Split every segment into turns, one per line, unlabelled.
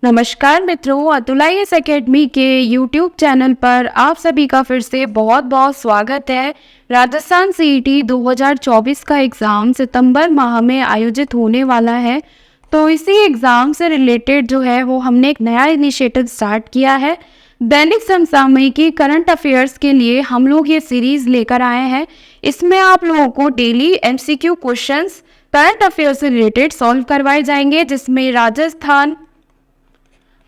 नमस्कार मित्रों, अतुलाइस एकेडमी के यूट्यूब चैनल पर आप सभी का फिर से बहुत बहुत स्वागत है। राजस्थान सीईटी 2024 का एग्ज़ाम सितंबर माह में आयोजित होने वाला है। तो इसी एग्ज़ाम से रिलेटेड जो है वो हमने एक नया इनिशिएटिव स्टार्ट किया है। दैनिक समसामयिकी करंट अफेयर्स के लिए हम लोग ये सीरीज़ लेकर आए हैं। इसमें आप लोगों को daily MCQ questions current affairs से रिलेटेड सॉल्व करवाए जाएंगे, जिसमें राजस्थान,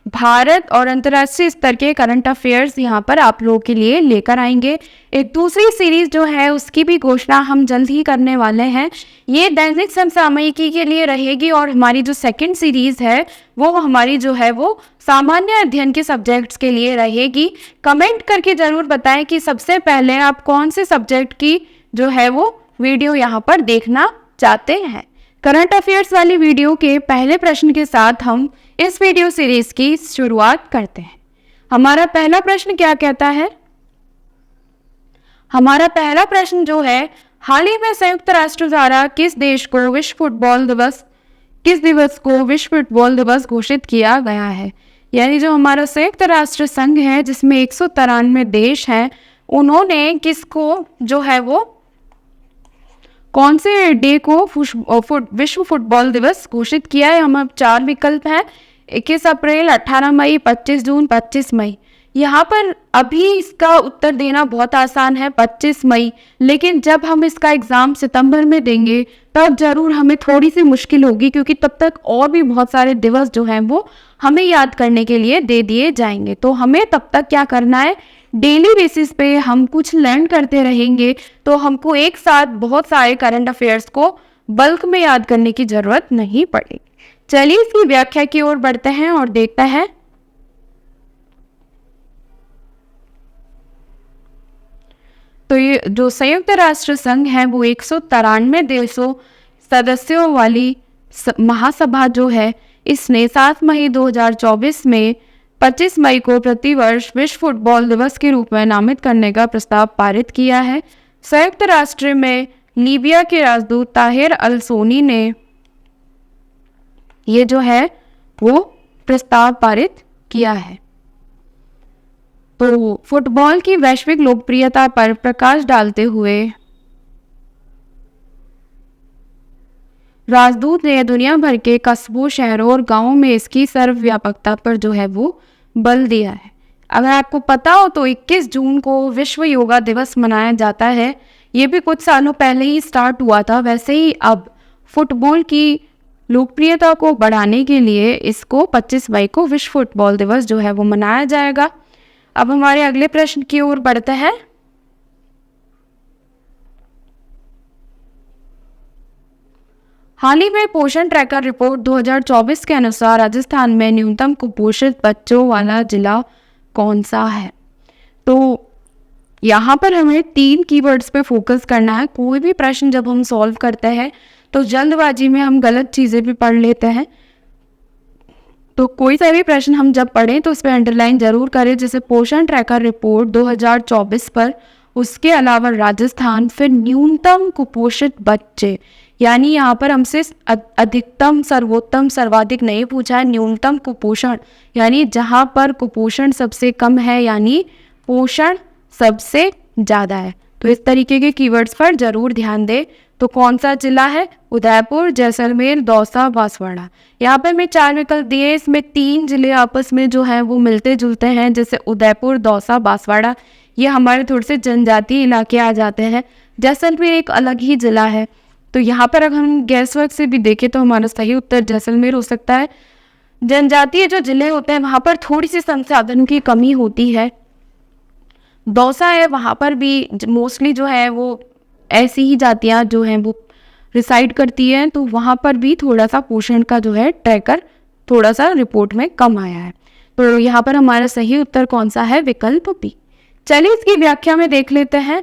भारत और अंतर्राष्ट्रीय स्तर के करंट अफेयर्स यहाँ पर आप लोगों के लिए लेकर आएंगे। एक दूसरी सीरीज जो है उसकी भी घोषणा हम जल्द ही करने वाले हैं। ये दैनिक समसामयिकी के लिए रहेगी और हमारी जो सेकंड सीरीज है वो हमारी जो है वो सामान्य अध्ययन के सब्जेक्ट्स के लिए रहेगी। कमेंट करके ज़रूर बताएं कि सबसे पहले आप कौन से सब्जेक्ट की जो है वो वीडियो यहाँ पर देखना चाहते हैं। करंट अफेयर्स वाली वीडियो के पहले प्रश्न के साथ हम इस वीडियो सीरीज की शुरुआत करते हैं। हमारा पहला प्रश्न क्या कहता है? हमारा पहला प्रश्न जो है, हाल ही में संयुक्त राष्ट्र द्वारा किस दिवस को विश्व फुटबॉल दिवस घोषित किया गया है? यानी जो हमारा संयुक्त राष्ट्र संघ है जिसमें 193 देश हैं, उन्होंने किसको जो है वो कौन से डे को विश्व फुटबॉल दिवस घोषित किया है? हम अब 4 विकल्प हैं, 21 अप्रैल, 18 मई, 25 जून, 25 मई। यहाँ पर अभी इसका उत्तर देना बहुत आसान है, 25 मई। लेकिन जब हम इसका एग्ज़ाम सितंबर में देंगे तब ज़रूर हमें थोड़ी सी मुश्किल होगी, क्योंकि तब तक और भी बहुत सारे दिवस जो हैं वो हमें याद करने के लिए दे दिए जाएंगे। तो हमें तब तक क्या करना है, डेली बेसिस पे हम कुछ लर्न करते रहेंगे, तो हमको एक साथ बहुत सारे करंट अफेयर्स को बल्क में याद करने की ज़रूरत नहीं पड़ेगी। चलिए इसकी व्याख्या की ओर बढ़ते हैं और देखते हैं। तो ये जो संयुक्त राष्ट्र संघ है वो 193 देशों सदस्यों वाली महासभा जो है, इसने 7 मई 2024 में 25 मई को प्रतिवर्ष विश्व फुटबॉल दिवस के रूप में नामित करने का प्रस्ताव पारित किया है। संयुक्त राष्ट्र में लीबिया के राजदूत ताहिर अल सोनी ने ये जो है वो प्रस्ताव पारित किया है। तो फुटबॉल की वैश्विक लोकप्रियता पर प्रकाश डालते हुए राजदूत ने दुनिया भर के कस्बों, शहरों और गांवों में इसकी सर्वव्यापकता पर जो है वो बल दिया है। अगर आपको पता हो तो 21 जून को विश्व योगा दिवस मनाया जाता है। ये भी कुछ सालों पहले ही स्टार्ट हुआ था। वैसे ही अब फुटबॉल की लोकप्रियता को बढ़ाने के लिए इसको 25 मई को विश्व फुटबॉल दिवस जो है वो मनाया जाएगा। अब हमारे अगले प्रश्न की ओर बढ़ते हैं। हाल ही में पोषण ट्रैकर रिपोर्ट 2024 के अनुसार राजस्थान में न्यूनतम कुपोषित बच्चों वाला जिला कौन सा है? तो यहाँ पर हमें 3 कीवर्ड्स पे फोकस करना है। कोई भी प्रश्न जब हम सॉल्व करते हैं तो जल्दबाजी में हम गलत चीज़ें भी पढ़ लेते हैं। तो कोई सा भी प्रश्न हम जब पढ़ें तो उस पर अंडरलाइन जरूर करें, जैसे पोषण ट्रैकर रिपोर्ट 2024 पर, उसके अलावा राजस्थान, फिर न्यूनतम कुपोषित बच्चे। यानी यहाँ पर हमसे अधिकतम, सर्वोत्तम, सर्वाधिक नहीं पूछा है, न्यूनतम कुपोषण यानी जहाँ पर कुपोषण सबसे कम है, यानी पोषण सबसे ज़्यादा है। तो इस तरीके के कीवर्ड्स पर ज़रूर ध्यान दें। तो कौन सा जिला है? उदयपुर, जैसलमेर, दौसा, बांसवाड़ा। यहाँ पर मैं 4 विकल्प दिए, इसमें 3 जिले आपस में जो है वो मिलते जुलते हैं, जैसे उदयपुर, दौसा, बांसवाड़ा। ये हमारे थोड़े से जनजातीय इलाके आ जाते हैं। जैसलमेर एक अलग ही जिला है। तो यहाँ पर अगर हम गैस वर्क से भी देखें तो हमारा सही उत्तर जैसलमेर हो सकता है। जनजातीय जो जिले होते हैं वहाँ पर थोड़ी सी संसाधनों की कमी होती है। दौसा है, वहाँ पर भी मोस्टली जो है वो ऐसी ही जातियाँ जो हैं वो रिसाइड करती हैं, तो वहाँ पर भी थोड़ा सा पोषण का जो है ट्रैकर थोड़ा सा रिपोर्ट में कम आया है। तो यहाँ पर हमारा सही उत्तर कौन सा है? विकल्प बी। चलिए इसकी व्याख्या में देख लेते हैं।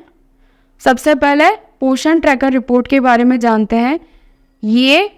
सबसे पहले पोषण ट्रैकर रिपोर्ट के बारे में जानते हैं। ये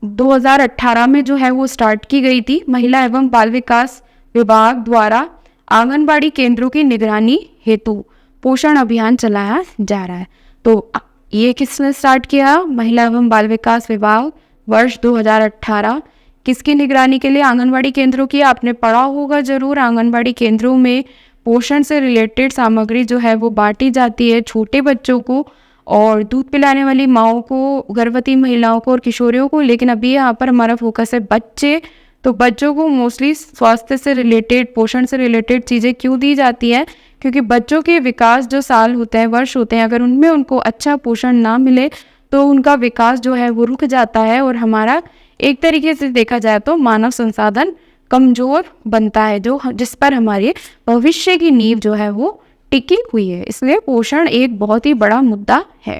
2018 में जो है वो स्टार्ट की गई थी। महिला एवं बाल विकास विभाग द्वारा आंगनबाड़ी केंद्रों की निगरानी हेतु पोषण अभियान चलाया जा रहा है। तो ये किसने स्टार्ट किया? महिला एवं बाल विकास विभाग, वर्ष 2018। किसकी निगरानी के लिए आंगनबाड़ी केंद्रों की? आपने पढ़ा होगा ज़रूर, आंगनबाड़ी केंद्रों में पोषण से रिलेटेड सामग्री जो है वो बांटी जाती है छोटे बच्चों को और दूध पिलाने वाली माँओं को, गर्भवती महिलाओं को और किशोरियों को। लेकिन अभी यहाँ पर हमारा फोकस है बच्चे, तो बच्चों को मोस्टली स्वास्थ्य से रिलेटेड, पोषण से रिलेटेड चीज़ें क्यों दी जाती है? क्योंकि बच्चों के विकास जो साल होते हैं, वर्ष होते हैं, अगर उनमें उनको अच्छा पोषण ना मिले तो उनका विकास जो है वो रुक जाता है और हमारा एक तरीके से देखा जाए तो मानव संसाधन कमज़ोर बनता है, जो जिस पर हमारे भविष्य की नींव जो है वो टिकी हुई है। इसलिए पोषण एक बहुत ही बड़ा मुद्दा है।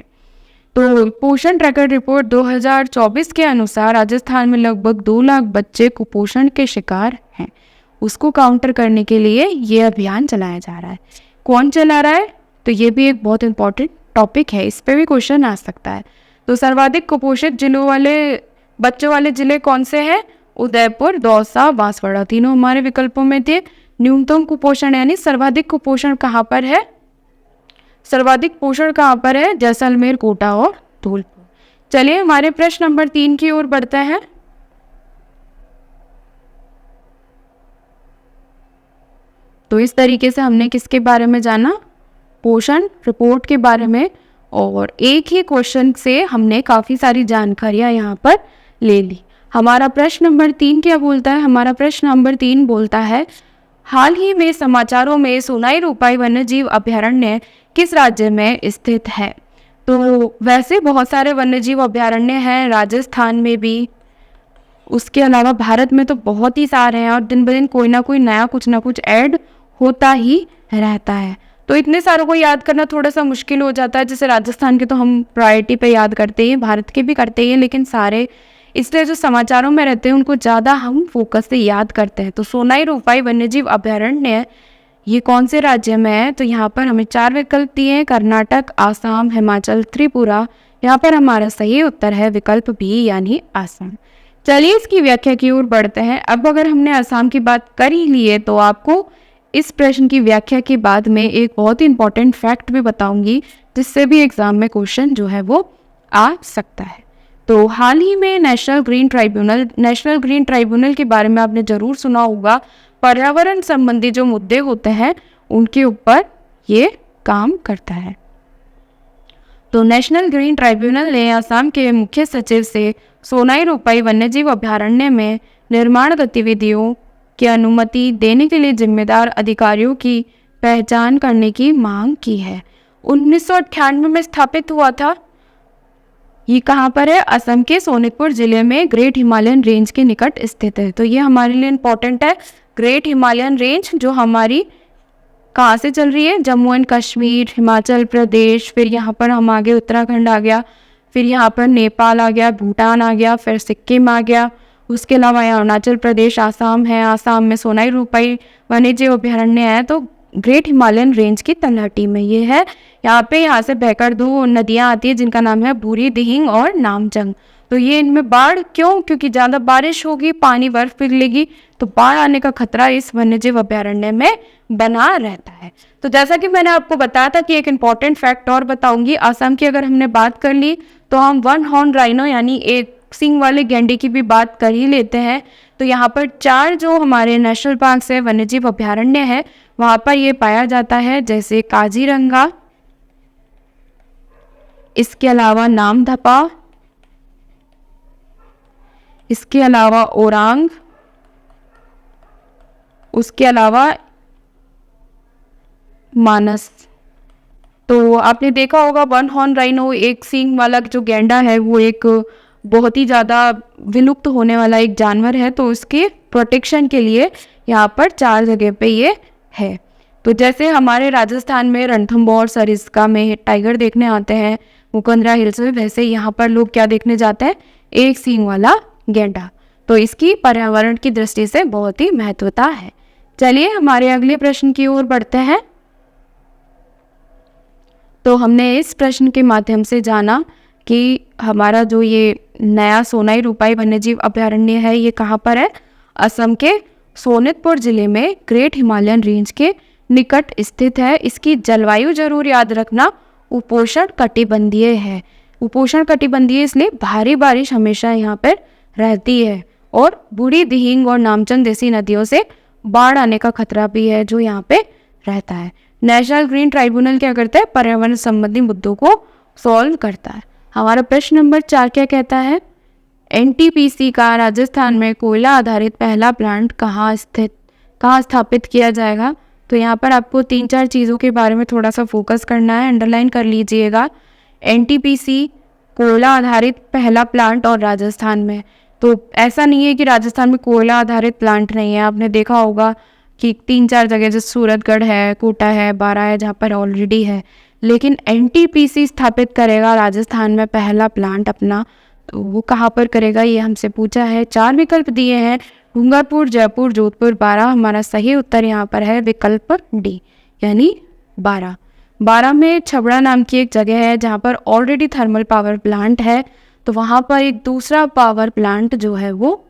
तो पोषण ट्रैकर रिपोर्ट 2024 के अनुसार राजस्थान में लगभग 2 लाख बच्चे कुपोषण के शिकार हैं। उसको काउंटर करने के लिए ये अभियान चलाया जा रहा है। कौन चला रहा है? तो ये भी एक बहुत इंपॉर्टेंट टॉपिक है, इस पे भी क्वेश्चन आ सकता है। तो सर्वाधिक कुपोषित जिलों वाले बच्चों वाले जिले कौन से हैं? उदयपुर, दौसा, बांसवाड़ा, तीनों हमारे विकल्पों में थे। न्यूनतम कुपोषण यानी सर्वाधिक कुपोषण कहाँ पर है? सर्वाधिक पोषण कहाँ पर है? जैसलमेर, कोटा और धौलपुर। चलिए हमारे प्रश्न नंबर 3 की ओर बढ़ते हैं। तो इस तरीके से हमने किसके बारे में जाना? पोषण रिपोर्ट के बारे में, और एक ही क्वेश्चन से हमने काफ़ी सारी जानकारियाँ यहाँ पर ले ली। हमारा प्रश्न नंबर 3 क्या बोलता है? हमारा प्रश्न नंबर 3 बोलता है, हाल ही में समाचारों में सोनाई रूपाई वन्यजीव अभयारण्य किस राज्य में स्थित है? तो वैसे बहुत सारे वन्यजीव अभयारण्य हैं, राजस्थान में भी, उसके अलावा भारत में तो बहुत ही सारे हैं और दिन ब दिन कोई ना कोई नया कुछ ना कुछ ऐड होता ही रहता है। तो इतने सारों को याद करना थोड़ा सा मुश्किल हो जाता है। जैसे राजस्थान के तो हम प्रायोरिटी पे याद करते हैं, भारत के भी करते हैं, लेकिन सारे इसलिए जो समाचारों में रहते हैं उनको ज़्यादा हम फोकस से याद करते हैं। तो सोनाई रूपाई वन्यजीव अभयारण्य ये कौन से राज्य में है? तो यहाँ पर हमें 4 विकल्प दिए हैं, कर्नाटक, आसाम, हिमाचल, त्रिपुरा। यहाँ पर हमारा सही उत्तर है विकल्प बी यानी आसाम। चलिए इसकी व्याख्या की ओर बढ़ते हैं। अब अगर हमने आसाम की बात कर ही ली है तो आपको इस प्रश्न की व्याख्या के बाद में एक बहुत ही इंपॉर्टेंट फैक्ट भी बताऊंगी, जिससे भी एग्जाम में क्वेश्चन जो है वो आ सकता है। तो हाल ही में नेशनल ग्रीन ट्राइब्यूनल के बारे में आपने ज़रूर सुना होगा। पर्यावरण संबंधी जो मुद्दे होते हैं उनके ऊपर ये काम करता है। तो नेशनल ग्रीन ट्राइब्यूनल ने असम के मुख्य सचिव से सोनाई रूपाई वन्यजीव अभयारण्य में निर्माण गतिविधियों की अनुमति देने के लिए जिम्मेदार अधिकारियों की पहचान करने की मांग की है। 1998 में स्थापित हुआ था। ये कहाँ पर है? असम के सोनितपुर जिले में ग्रेट हिमालयन रेंज के निकट स्थित है। तो ये हमारे लिए इम्पोर्टेंट है। ग्रेट हिमालयन रेंज जो हमारी कहाँ से चल रही है? जम्मू एंड कश्मीर, हिमाचल प्रदेश, फिर यहाँ पर हम आगे उत्तराखंड आ गया, फिर यहाँ पर नेपाल आ गया, भूटान आ गया, फिर सिक्किम आ गया। उसके अलावा यहाँ अरुणाचल प्रदेश, आसाम है। आसाम में सोनाई रूपाई वन्यजीव अभयारण्य है। तो ग्रेट हिमालयन रेंज की तलहटी में ये है। यहाँ से बहकर 2 नदियाँ आती है जिनका नाम है बूढ़ी दिहिंग और नामचंग। तो ये इनमें बाढ़ क्यों? क्योंकि ज़्यादा बारिश होगी, पानी बर्फ पिघलेगी, तो बाढ़ आने का खतरा इस वन्यजीव अभयारण्य में बना रहता है। तो जैसा कि मैंने आपको बताया था कि एक इम्पॉर्टेंट फैक्ट और बताऊंगी। असम की अगर हमने बात कर ली तो हम 1 हॉर्न राइनो यानी एक सींग वाले गैंडे की भी बात कर ही लेते हैं। तो यहाँ पर 4 जो हमारे नेशनल पार्क से वन्यजीव अभयारण्य है वहाँ पर ये पाया जाता है, जैसे काजीरंगा, इसके अलावा नामदफा, इसके अलावा ओरांग, उसके अलावा मानस। तो आपने देखा होगा 1 हॉर्न राइनो, एक सींग वाला जो गैंडा है, वो एक बहुत ही ज़्यादा विलुप्त होने वाला एक जानवर है। तो उसके प्रोटेक्शन के लिए यहाँ पर 4 जगह पे ये है। तो जैसे हमारे राजस्थान में रणथंभौर सरिस्का में टाइगर देखने आते हैं मुकंदरा हिल्स में, वैसे यहाँ पर लोग क्या देखने जाते हैं? एक सींग वाला गैंडा। तो इसकी पर्यावरण की दृष्टि से बहुत ही महत्वता है। चलिए हमारे अगले प्रश्न की ओर बढ़ते हैं। तो हमने इस प्रश्न के माध्यम से जाना कि हमारा जो ये नया सोनाई रूपाई वन्यजीव अभयारण्य है ये कहाँ पर है? असम के सोनितपुर जिले में ग्रेट हिमालयन रेंज के निकट स्थित है। इसकी जलवायु जरूर याद रखना, उपोष्ण कटिबंधीय है। उपोष्ण कटिबंधीय इसलिए भारी बारिश हमेशा यहाँ पर रहती है और बूढ़ी दिहिंग और नामचंद जैसी नदियों से बाढ़ आने का खतरा भी है जो यहाँ पे रहता है। नेशनल ग्रीन ट्राइब्यूनल क्या करता है, पर्यावरण संबंधी मुद्दों को सॉल्व करता है। हमारा प्रश्न नंबर 4 क्या कहता है, एनटीपीसी का राजस्थान में कोयला आधारित पहला प्लांट कहाँ स्थापित किया जाएगा। तो यहाँ पर आपको 3-4 चीज़ों के बारे में थोड़ा सा फोकस करना है, अंडरलाइन कर लीजिएगा। एनटीपीसी कोयला आधारित पहला प्लांट और राजस्थान में, तो ऐसा नहीं है कि राजस्थान में कोयला आधारित प्लांट नहीं है। आपने देखा होगा कि 3-4 जगह जैसे सूरतगढ़ है, कोटा है, बारा है, जहाँ पर ऑलरेडी है, लेकिन एनटीपीसी स्थापित करेगा राजस्थान में पहला प्लांट अपना, तो वो कहाँ पर करेगा ये हमसे पूछा है। 4 विकल्प दिए हैं, डूंगरपुर, जयपुर, जोधपुर, बारा। हमारा सही उत्तर यहाँ पर है विकल्प डी यानी बारा। बारा में छबड़ा नाम की एक जगह है जहाँ पर ऑलरेडी थर्मल पावर प्लांट है, तो वहाँ पर एक दूसरा पावर प्लांट जो है वो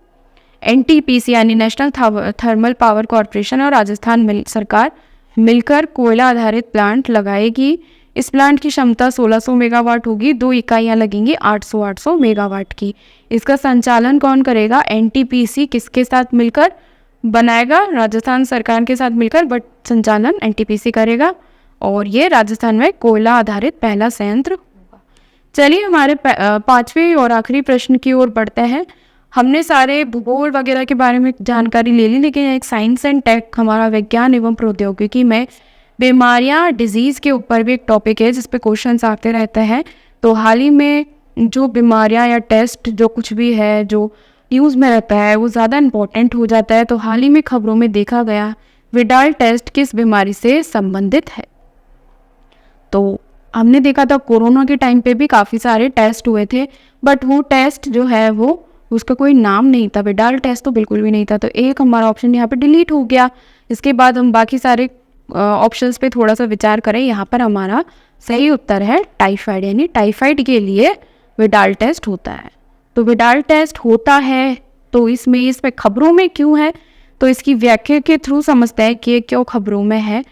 एनटीपीसी यानी नेशनल थर्मल पावर कॉरपोरेशन और राजस्थान सरकार मिलकर कोयला आधारित प्लांट लगाएगी। इस प्लांट की क्षमता 1600 मेगावाट होगी, 2 इकाइयाँ लगेंगी 800 मेगावाट की। इसका संचालन कौन करेगा, एनटीपीसी किसके साथ मिलकर बनाएगा, राजस्थान सरकार के साथ मिलकर, बट संचालन एनटीपीसी करेगा और ये राजस्थान में कोयला आधारित पहला संयंत्र होगा। चलिए हमारे 5वें और आखिरी प्रश्न की ओर बढ़ते हैं। हमने सारे भूगोल वगैरह के बारे में जानकारी ले ली, लेकिन एक साइंस एंड टेक हमारा विज्ञान एवं प्रौद्योगिकी में बीमारियां डिजीज़ के ऊपर भी एक टॉपिक है जिस पे क्वेश्चंस आते रहते हैं। तो हाल ही में जो बीमारियां या टेस्ट जो कुछ भी है जो न्यूज़ में रहता है वो ज़्यादा इम्पोर्टेंट हो जाता है। तो हाल ही में खबरों में देखा गया विडाल टेस्ट किस बीमारी से संबंधित है। तो हमने देखा था कोरोना के टाइम पे भी काफ़ी सारे टेस्ट हुए थे, बट वो टेस्ट जो है वो उसका कोई नाम नहीं था, विडाल टेस्ट तो बिल्कुल भी नहीं था। तो एक हमारा ऑप्शन यहाँ पे डिलीट हो गया। इसके बाद हम बाकी सारे ऑप्शंस पे थोड़ा सा विचार करें। यहाँ पर हमारा सही उत्तर है टाइफाइड, यानी टाइफाइड के लिए विडाल टेस्ट होता है। तो विडाल टेस्ट होता है तो इसमें खबरों में क्यों है, तो इसकी व्याख्या के थ्रू समझते हैं कि क्यों खबरों में है।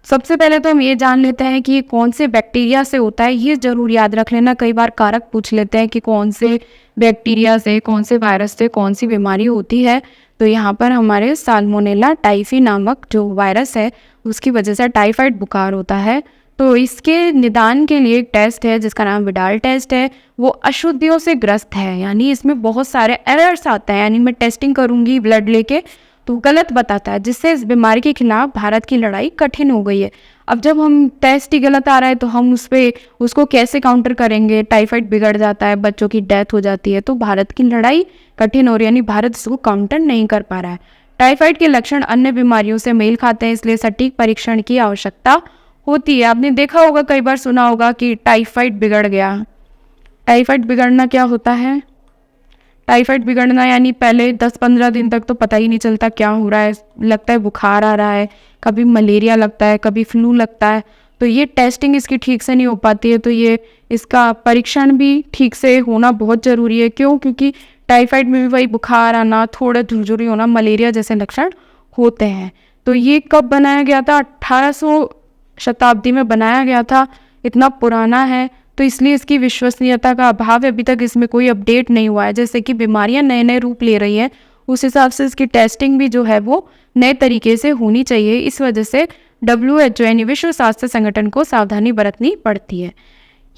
सबसे पहले तो हम ये जान लेते हैं कि ये कौन से बैक्टीरिया से होता है, ये ज़रूर याद रख लेना। कई बार कारक पूछ लेते हैं कि कौन से बैक्टीरिया से, कौन से वायरस से कौन सी बीमारी होती है। तो यहाँ पर हमारे साल्मोनेला टाइफी नामक जो वायरस है उसकी वजह से टाइफाइड बुखार होता है। तो इसके निदान के लिए एक टेस्ट है जिसका नाम विडाल टेस्ट है। वो अशुद्धियों से ग्रस्त है, यानी इसमें बहुत सारे एरर्स आते हैं। यानी मैं टेस्टिंग करूँगी ब्लड लेके तो गलत बताता है, जिससे इस बीमारी के खिलाफ भारत की लड़ाई कठिन हो गई है। अब जब हम टेस्ट ही गलत आ रहा है तो हम उसको कैसे काउंटर करेंगे। टाइफाइड बिगड़ जाता है, बच्चों की डेथ हो जाती है, तो भारत की लड़ाई कठिन हो रही है, यानी भारत इसको काउंटर नहीं कर पा रहा है। टाइफाइड के लक्षण अन्य बीमारियों से मेल खाते हैं, इसलिए सटीक परीक्षण की आवश्यकता होती है। आपने देखा होगा, कई बार सुना होगा कि टाइफाइड बिगड़ गया। टाइफाइड बिगड़ना क्या होता है, टाइफाइड बिगड़ना यानी पहले 10-15 दिन तक तो पता ही नहीं चलता क्या हो रहा है, लगता है बुखार आ रहा है, कभी मलेरिया लगता है, कभी फ्लू लगता है। तो ये टेस्टिंग इसकी ठीक से नहीं हो पाती है, तो ये इसका परीक्षण भी ठीक से होना बहुत ज़रूरी है। क्यों, क्योंकि टाइफाइड में भी वही बुखार आना, थोड़ा झुरझुरी होना, मलेरिया जैसे लक्षण होते हैं। तो ये कब बनाया गया था, 1800 शताब्दी में बनाया गया था, इतना पुराना है, तो इसलिए इसकी विश्वसनीयता का अभाव है। अभी तक इसमें कोई अपडेट नहीं हुआ है। जैसे कि बीमारियां नए नए रूप ले रही हैं, उस हिसाब से इसकी टेस्टिंग भी जो है वो नए तरीके से होनी चाहिए। इस वजह से WHO यानी विश्व स्वास्थ्य संगठन को सावधानी बरतनी पड़ती है।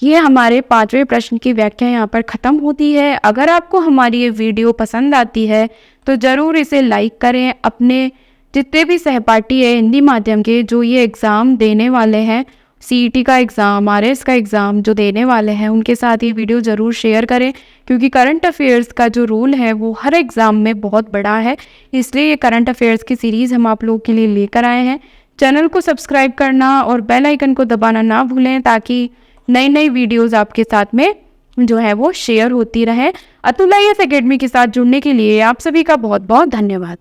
ये हमारे 5वें प्रश्न की व्याख्या यहाँ पर ख़त्म होती है। अगर आपको हमारी ये वीडियो पसंद आती है तो ज़रूर इसे लाइक करें। अपने जितने भी सहपाठी है हिंदी माध्यम के जो ये एग्ज़ाम देने वाले हैं, CET का एग्ज़ाम, RS का एग्ज़ाम जो देने वाले हैं, उनके साथ ये वीडियो ज़रूर शेयर करें, क्योंकि करंट अफेयर्स का जो रोल है वो हर एग्ज़ाम में बहुत बड़ा है। इसलिए ये करंट अफेयर्स की सीरीज़ हम आप लोगों के लिए लेकर आए हैं। चैनल को सब्सक्राइब करना और बेल आइकन को दबाना ना भूलें, ताकि नई नई वीडियोज़ आपके साथ में जो है वो शेयर होती रहें। अतुल IAS अकेडमी के साथ जुड़ने के लिए आप सभी का बहुत बहुत धन्यवाद।